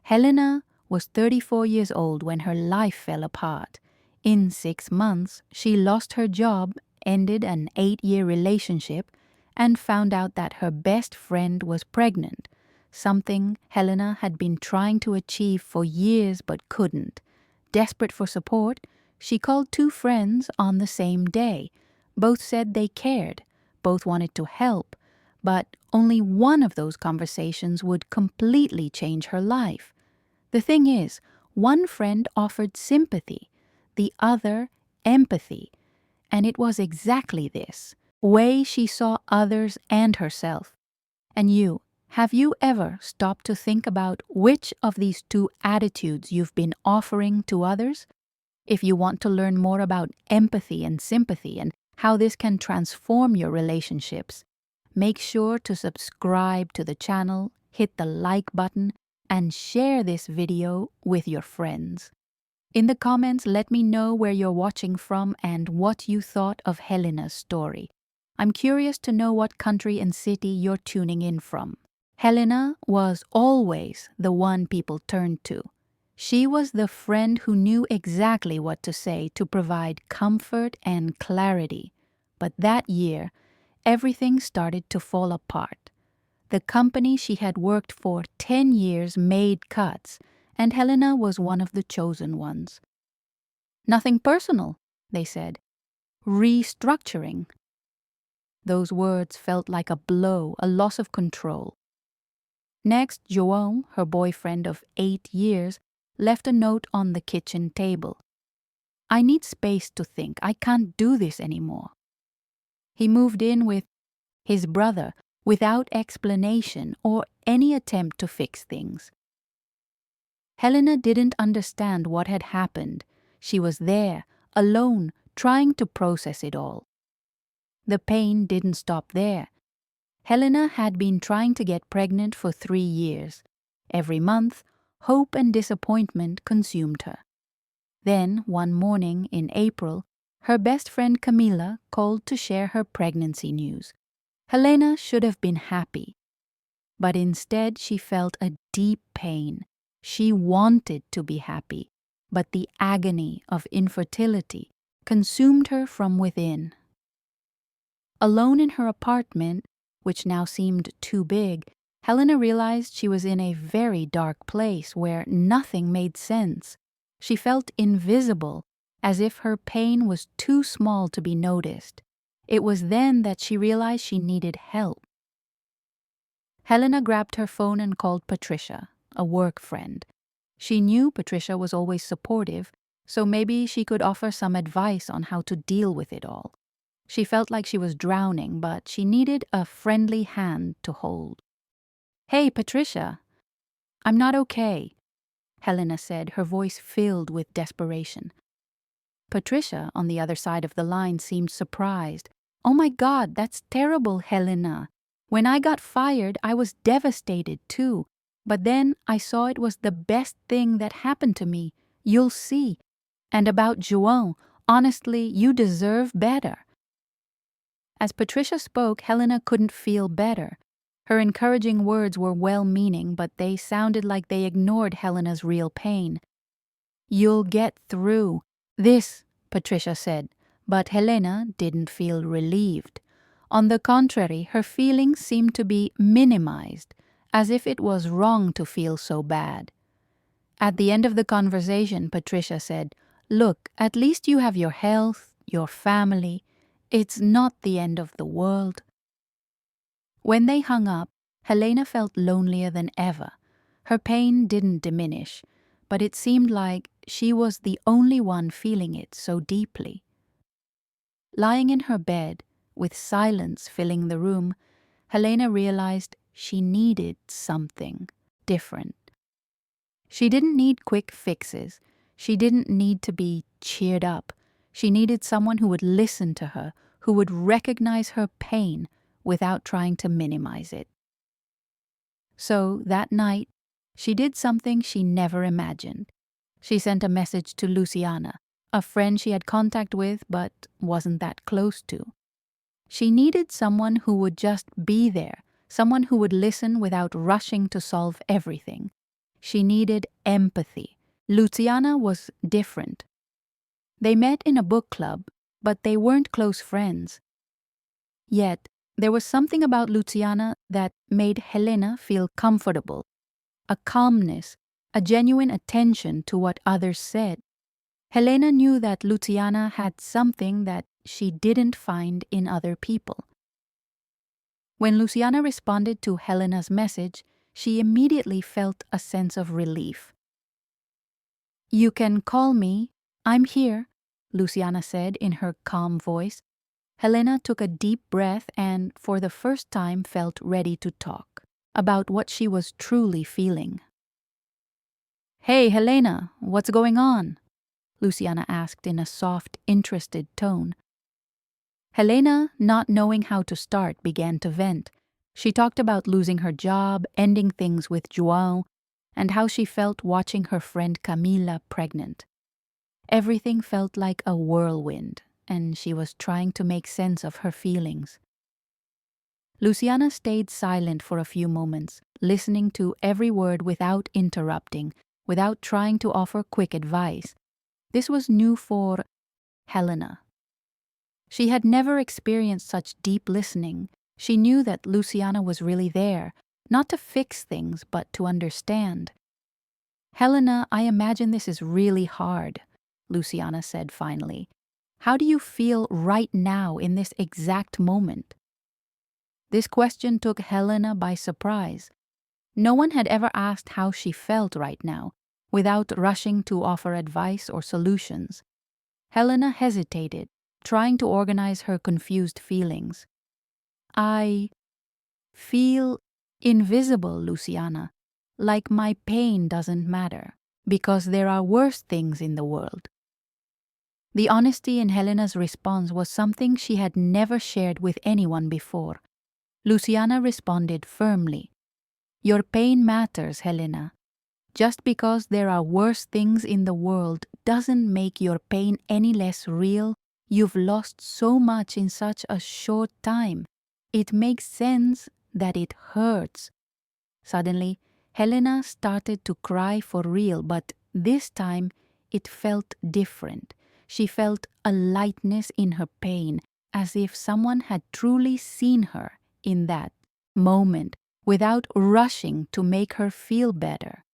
Helena was 34 years old when her life fell apart. In 6 months, she lost her job, ended an 8-year relationship, and found out that her best friend was pregnant, something Helena had been trying to achieve for years but couldn't. Desperate for support, she called 2 friends on the same day. Both said they cared, both wanted to help, but only one of those conversations would completely change her life. The thing is, one friend offered sympathy, the other empathy, and it was exactly this way she saw others and herself. And have you ever stopped to think about which of these 2 attitudes you've been offering to others? If you want to learn more about empathy and sympathy and how this can transform your relationships, make sure to subscribe to the channel, hit the like button, and share this video with your friends. In the comments, let me know where you're watching from and what you thought of Helena's story. I'm curious to know what country and city you're tuning in from. Helena was always the one people turned to. She was the friend who knew exactly what to say to provide comfort and clarity. But that year, everything started to fall apart. The company she had worked for 10 years made cuts, and Helena was one of the chosen ones. Nothing personal, they said. Restructuring. Those words felt like a blow, a loss of control. Next, João, her boyfriend of 8 years, left a note on the kitchen table. I need space to think. I can't do this anymore. He moved in with his brother without explanation or any attempt to fix things. Helena didn't understand what had happened. She was there, alone, trying to process it all. The pain didn't stop there. Helena had been trying to get pregnant for 3 years. Every month, hope and disappointment consumed her. Then, one morning in April, her best friend Camila called to share her pregnancy news. Helena should have been happy, but instead she felt a deep pain. She wanted to be happy, but the agony of infertility consumed her from within. Alone in her apartment, which now seemed too big, Helena realized she was in a very dark place where nothing made sense. She felt invisible, as if her pain was too small to be noticed. It was then that she realized she needed help. Helena grabbed her phone and called Patricia, a work friend. She knew Patricia was always supportive, so maybe she could offer some advice on how to deal with it all. She felt like she was drowning, but she needed a friendly hand to hold. Hey, Patricia. I'm not okay, Helena said, her voice filled with desperation. Patricia, on the other side of the line, seemed surprised. Oh my God, that's terrible, Helena. When I got fired, I was devastated too. But then I saw it was the best thing that happened to me. You'll see. And about João, honestly, you deserve better. As Patricia spoke, Helena couldn't feel better. Her encouraging words were well-meaning, but they sounded like they ignored Helena's real pain. You'll get through this, Patricia said, but Helena didn't feel relieved. On the contrary, her feelings seemed to be minimized, as if it was wrong to feel so bad. At the end of the conversation, Patricia said, Look, at least you have your health, your family. It's not the end of the world. When they hung up, Helena felt lonelier than ever. Her pain didn't diminish, but it seemed like she was the only one feeling it so deeply. Lying in her bed, with silence filling the room, Helena realized she needed something different. She didn't need quick fixes. She didn't need to be cheered up. She needed someone who would listen to her, who would recognize her pain without trying to minimize it. So that night, she did something she never imagined. She sent a message to Luciana, a friend she had contact with but wasn't that close to. She needed someone who would just be there, someone who would listen without rushing to solve everything. She needed empathy. Luciana was different. They met in a book club, but they weren't close friends. Yet, there was something about Luciana that made Helena feel comfortable, a calmness, a genuine attention to what others said. Helena knew that Luciana had something that she didn't find in other people. When Luciana responded to Helena's message, she immediately felt a sense of relief. "You can call me. I'm here," Luciana said in her calm voice. Helena took a deep breath and, for the first time, felt ready to talk about what she was truly feeling. "Hey, Helena, what's going on?" Luciana asked in a soft, interested tone. Helena, not knowing how to start, began to vent. She talked about losing her job, ending things with João, and how she felt watching her friend Camila pregnant. Everything felt like a whirlwind, and she was trying to make sense of her feelings. Luciana stayed silent for a few moments, listening to every word without interrupting, without trying to offer quick advice. This was new for Helena. She had never experienced such deep listening. She knew that Luciana was really there, not to fix things, but to understand. "Helena, I imagine this is really hard," Luciana said finally. "How do you feel right now in this exact moment?" This question took Helena by surprise. No one had ever asked how she felt right now, without rushing to offer advice or solutions. Helena hesitated, trying to organize her confused feelings. "I feel invisible, Luciana, like my pain doesn't matter, because there are worse things in the world." The honesty in Helena's response was something she had never shared with anyone before. Luciana responded firmly. "Your pain matters, Helena. Just because there are worse things in the world doesn't make your pain any less real. You've lost so much in such a short time. It makes sense that it hurts." Suddenly, Helena started to cry for real, but this time it felt different. She felt a lightness in her pain, as if someone had truly seen her in that moment without rushing to make her feel better.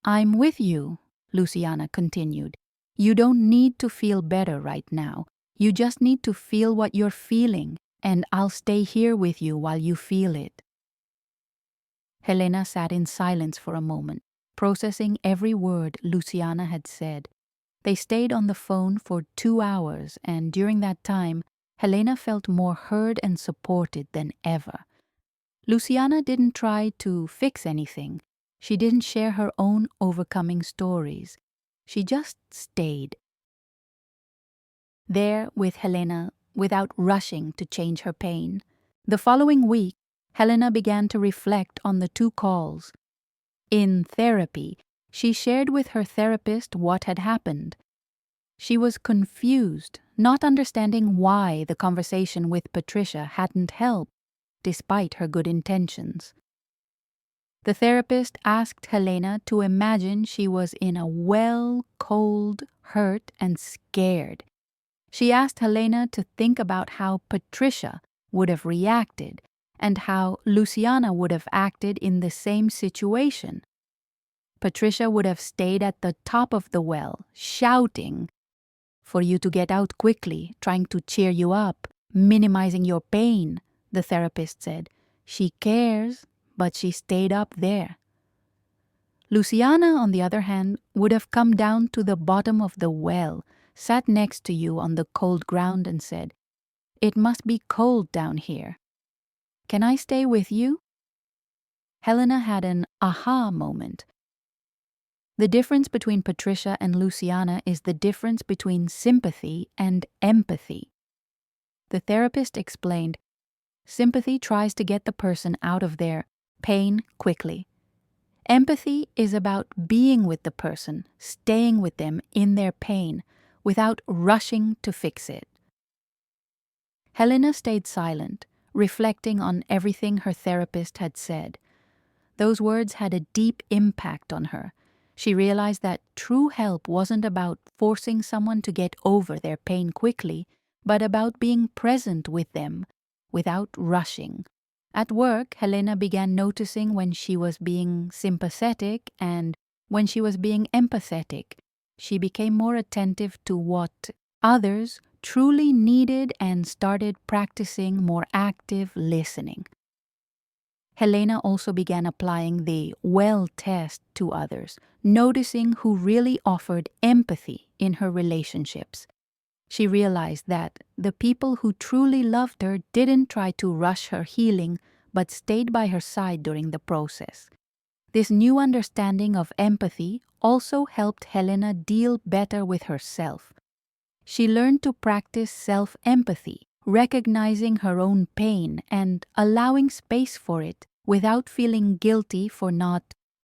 "I'm with you," Luciana continued. "You don't need to feel better right now. You just need to feel what you're feeling, and I'll stay here with you while you feel it." Helena sat in silence for a moment, processing every word Luciana had said. They stayed on the phone for 2 hours, and during that time, Helena felt more heard and supported than ever. Luciana didn't try to fix anything. She didn't share her own overcoming stories. She just stayed there with Helena without rushing to change her pain. The following week, Helena began to reflect on the 2 calls. In therapy, she shared with her therapist what had happened. She was confused, not understanding why the conversation with Patricia hadn't helped, despite her good intentions. The therapist asked Helena to imagine she was in a well, cold, hurt, and scared. She asked Helena to think about how Patricia would have reacted and how Luciana would have acted in the same situation. Patricia would have stayed at the top of the well, shouting for you to get out quickly, trying to cheer you up, minimizing your pain, the therapist said. She cares, but she stayed up there. Luciana, on the other hand, would have come down to the bottom of the well, sat next to you on the cold ground and said, "It must be cold down here. Can I stay with you?" Helena had an aha moment. The difference between Patricia and Luciana is the difference between sympathy and empathy. The therapist explained, sympathy tries to get the person out of their pain quickly. Empathy is about being with the person, staying with them in their pain, without rushing to fix it. Helena stayed silent, reflecting on everything her therapist had said. Those words had a deep impact on her. She realized that true help wasn't about forcing someone to get over their pain quickly, but about being present with them without rushing. At work, Helena began noticing when she was being sympathetic and when she was being empathetic. She became more attentive to what others truly needed and started practicing more active listening. Helena also began applying the well test to others, noticing who really offered empathy in her relationships. She realized that the people who truly loved her didn't try to rush her healing, but stayed by her side during the process. This new understanding of empathy also helped Helena deal better with herself. She learned to practice self-empathy, recognizing her own pain and allowing space for it without feeling guilty for not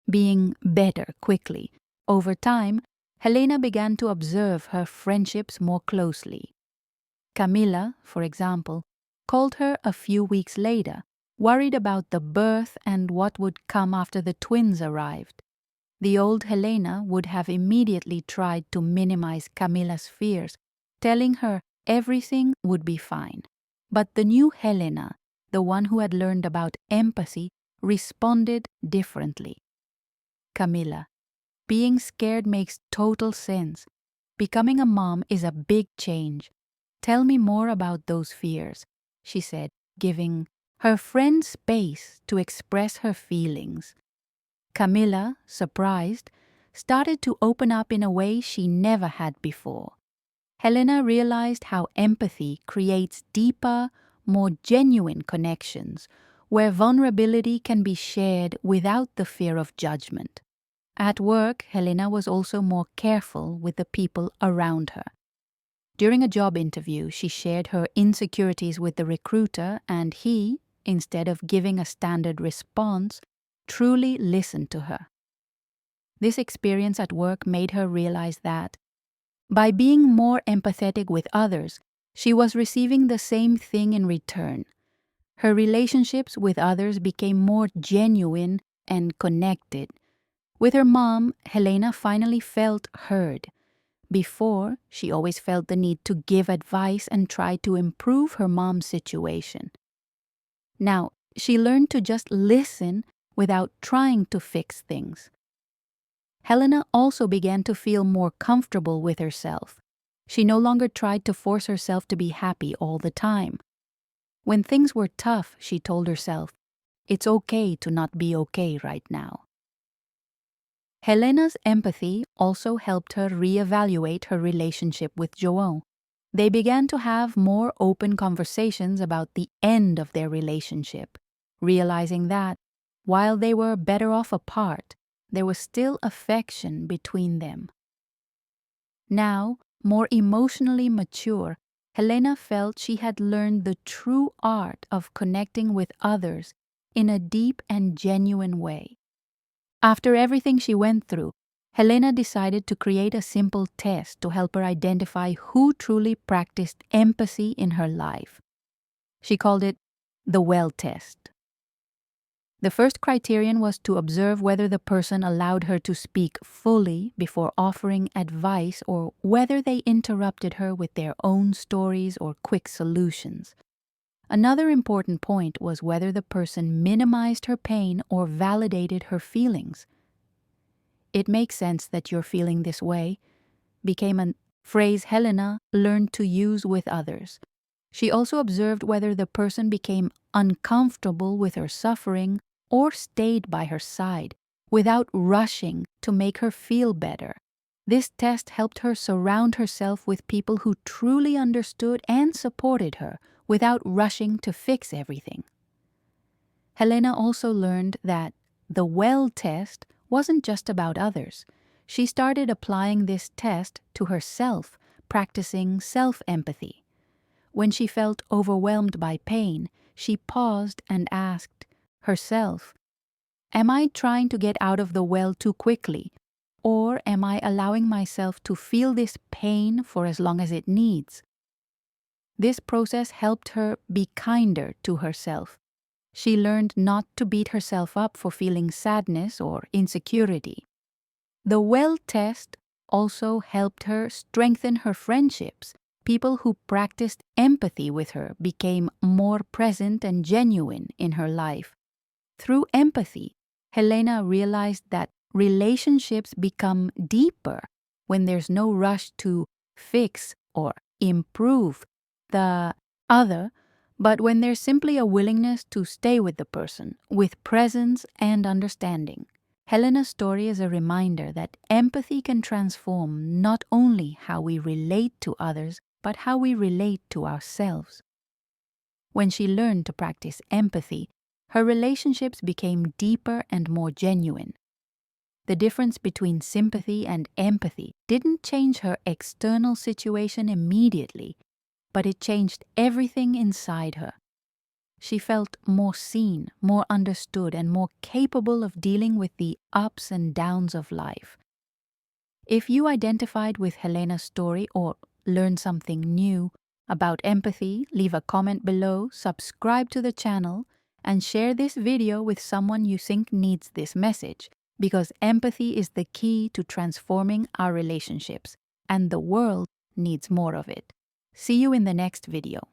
being better quickly. Over time, Helena began to observe her friendships more closely. Camilla, for example, called her a few weeks later, worried about the birth and what would come after the twins arrived. The old Helena would have immediately tried to minimize Camilla's fears, telling her everything would be fine. But the new Helena, the one who had learned about empathy, responded differently. Camilla, being scared makes total sense. Becoming a mom is a big change. Tell me more about those fears, she said, giving her friend space to express her feelings. Camilla, surprised, started to open up in a way she never had before. Helena realized how empathy creates deeper, more genuine connections, where vulnerability can be shared without the fear of judgment. At work, Helena was also more careful with the people around her. During a job interview, she shared her insecurities with the recruiter, and he, instead of giving a standard response, truly listened to her. This experience at work made her realize that, by being more empathetic with others, she was receiving the same thing in return. Her relationships with others became more genuine and connected. With her mom, Helena finally felt heard. Before, she always felt the need to give advice and try to improve her mom's situation. Now, she learned to just listen without trying to fix things. Helena also began to feel more comfortable with herself. She no longer tried to force herself to be happy all the time. When things were tough, she told herself, "It's okay to not be okay right now." Helena's empathy also helped her reevaluate her relationship with João. They began to have more open conversations about the end of their relationship, realizing that, while they were better off apart, there was still affection between them. Now, more emotionally mature, Helena felt she had learned the true art of connecting with others in a deep and genuine way. After everything she went through, Helena decided to create a simple test to help her identify who truly practiced empathy in her life. She called it the well test. The first criterion was to observe whether the person allowed her to speak fully before offering advice or whether they interrupted her with their own stories or quick solutions. Another important point was whether the person minimized her pain or validated her feelings. "It makes sense that you're feeling this way," became a phrase Helena learned to use with others. She also observed whether the person became uncomfortable with her suffering or stayed by her side without rushing to make her feel better. This test helped her surround herself with people who truly understood and supported her without rushing to fix everything. Helena also learned that the well test wasn't just about others. She started applying this test to herself, practicing self-empathy. When she felt overwhelmed by pain, she paused and asked herself, "Am I trying to get out of the well too quickly? Or am I allowing myself to feel this pain for as long as it needs?" This process helped her be kinder to herself. She learned not to beat herself up for feeling sadness or insecurity. The well test also helped her strengthen her friendships. People who practiced empathy with her became more present and genuine in her life. Through empathy, Helena realized that relationships become deeper when there's no rush to fix or improve the other, but when there's simply a willingness to stay with the person with presence and understanding. Helena's story is a reminder that empathy can transform not only how we relate to others, but how we relate to ourselves. When she learned to practice empathy, her relationships became deeper and more genuine. The difference between sympathy and empathy didn't change her external situation immediately, but it changed everything inside her. She felt more seen, more understood, and more capable of dealing with the ups and downs of life. If you identified with Helena's story or learned something new about empathy, leave a comment below, subscribe to the channel, and share this video with someone you think needs this message, because empathy is the key to transforming our relationships, and the world needs more of it. See you in the next video.